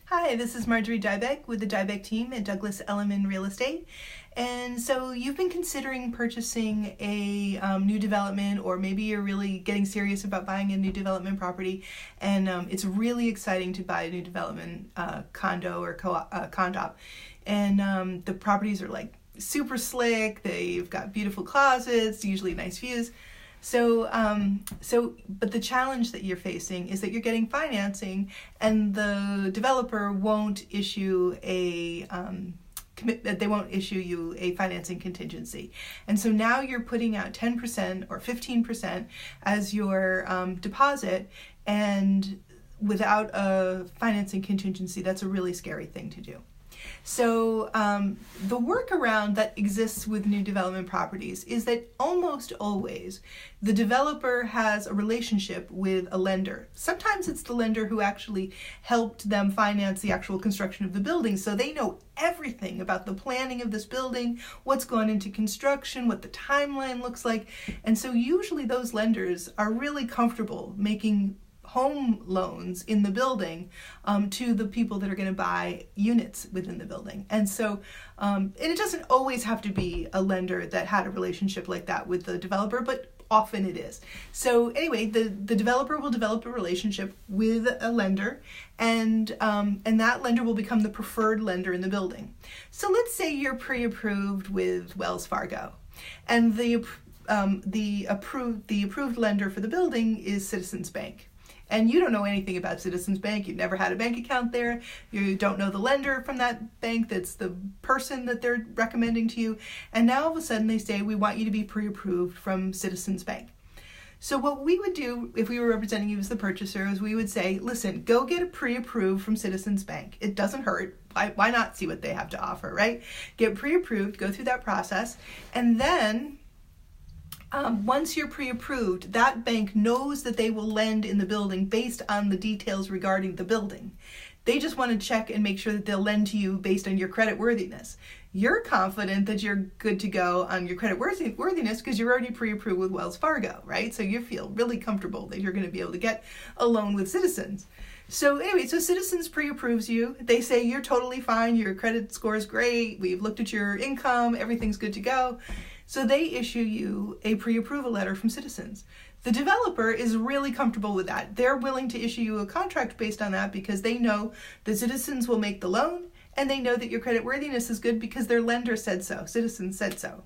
Hi, this is Marjorie Dybeck with the Dybeck team at Douglas Elliman Real Estate. And so you've been considering purchasing a new development, or maybe you're really getting serious about buying a new development property, and it's really exciting to buy a new development condo or condo. And the properties are like super slick, they've got beautiful closets, usually nice views. But the challenge that you're facing is that you're getting financing and the developer won't issue they won't issue you a financing contingency. And so now you're putting out 10% or 15% as your deposit, and without a financing contingency, that's a really scary thing to do. So the workaround that exists with new development properties is that almost always the developer has a relationship with a lender. Sometimes it's the lender who actually helped them finance the actual construction of the building, so they know everything about the planning of this building, what's gone into construction, what the timeline looks like. And so usually those lenders are really comfortable making home loans in the building to the people that are going to buy units within the building. And so, and it doesn't always have to be a lender that had a relationship like that with the developer, but often it is. So anyway, the developer will develop a relationship with a lender, and that lender will become the preferred lender in the building. So let's say you're pre-approved with Wells Fargo, and the approved lender for the building is Citizens Bank. And you don't know anything about Citizens Bank. You've never had a bank account there. You don't know the lender from that bank that's the person that they're recommending to you. And now all of a sudden they say, we want you to be pre-approved from Citizens Bank. So what we would do if we were representing you as the purchaser is we would say, listen, go get a pre-approved from Citizens Bank. It doesn't hurt. Why not see what they have to offer, right? Get pre-approved, go through that process, and then once you're pre-approved, that bank knows that they will lend in the building based on the details regarding the building. They just want to check and make sure that they'll lend to you based on your credit worthiness. You're confident that you're good to go on your credit worthiness because you're already pre-approved with Wells Fargo, right? So you feel really comfortable that you're going to be able to get a loan with Citizens. So anyway, so Citizens pre-approves you. They say you're totally fine, your credit score is great, we've looked at your income, everything's good to go. So they issue you a pre-approval letter from Citizens. The developer is really comfortable with that. They're willing to issue you a contract based on that because they know the Citizens will make the loan, and they know that your credit worthiness is good because their lender said so, Citizens said so.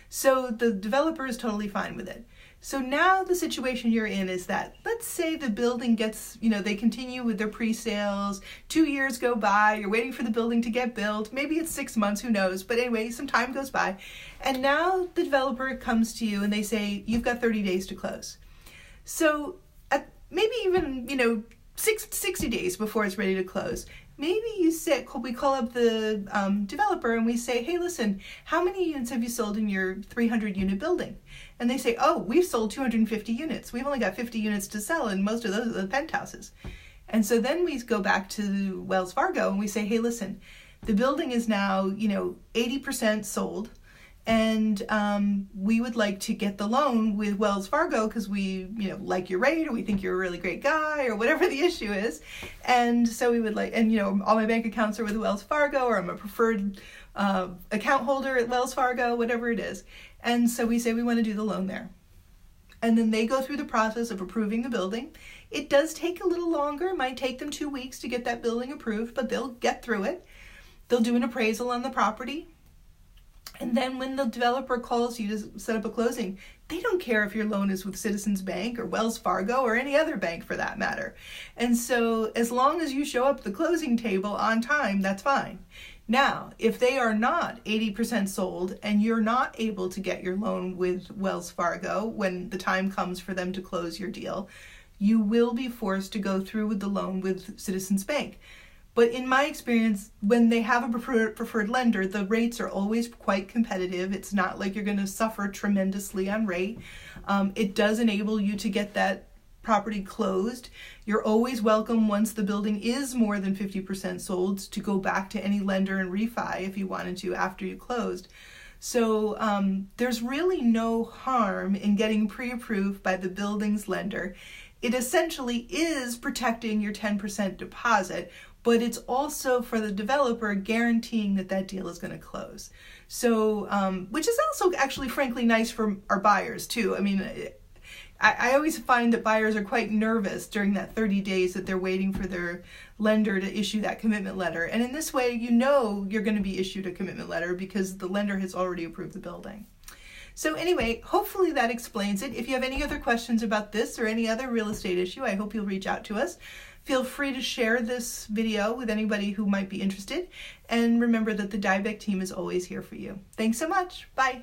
So the developer is totally fine with it. So now the situation you're in is that, let's say the building gets, they continue with their pre-sales, 2 years go by, you're waiting for the building to get built, maybe it's 6 months, who knows, but anyway, some time goes by, and now the developer comes to you and they say, you've got 30 days to close. So maybe even, 60 days before it's ready to close, maybe we call up the developer and we say, hey, listen, how many units have you sold in your 300 unit building? And they say, oh, we've sold 250 units. We've only got 50 units to sell, and most of those are the penthouses. And so then we go back to Wells Fargo and we say, hey, listen, the building is now, 80% sold. And we would like to get the loan with Wells Fargo because we, like your rate, or we think you're a really great guy, or whatever the issue is. And so we would like, and all my bank accounts are with Wells Fargo, or I'm a preferred account holder at Wells Fargo, whatever it is. And so we say we want to do the loan there. And then they go through the process of approving the building. It does take a little longer. It might take them 2 weeks to get that building approved, but they'll get through it. They'll do an appraisal on the property. And then when the developer calls you to set up a closing, they don't care if your loan is with Citizens Bank or Wells Fargo or any other bank for that matter. And so as long as you show up at the closing table on time, that's fine. Now, if they are not 80% sold and you're not able to get your loan with Wells Fargo when the time comes for them to close your deal, you will be forced to go through with the loan with Citizens Bank. But in my experience, when they have a preferred lender, the rates are always quite competitive. It's not like you're going to suffer tremendously on rate. It does enable you to get that property closed. You're always welcome, once the building is more than 50% sold, to go back to any lender and refi if you wanted to after you closed. So there's really no harm in getting pre-approved by the building's lender. it essentially is protecting your 10% deposit, but it's also for the developer guaranteeing that that deal is going to close. So, which is also actually frankly nice for our buyers too. I mean, I always find that buyers are quite nervous during that 30 days that they're waiting for their lender to issue that commitment letter. And in this way, you know you're going to be issued a commitment letter because the lender has already approved the building. So anyway, hopefully that explains it. If you have any other questions about this or any other real estate issue, I hope you'll reach out to us. Feel free to share this video with anybody who might be interested. And remember that the Dybeck team is always here for you. Thanks so much. Bye.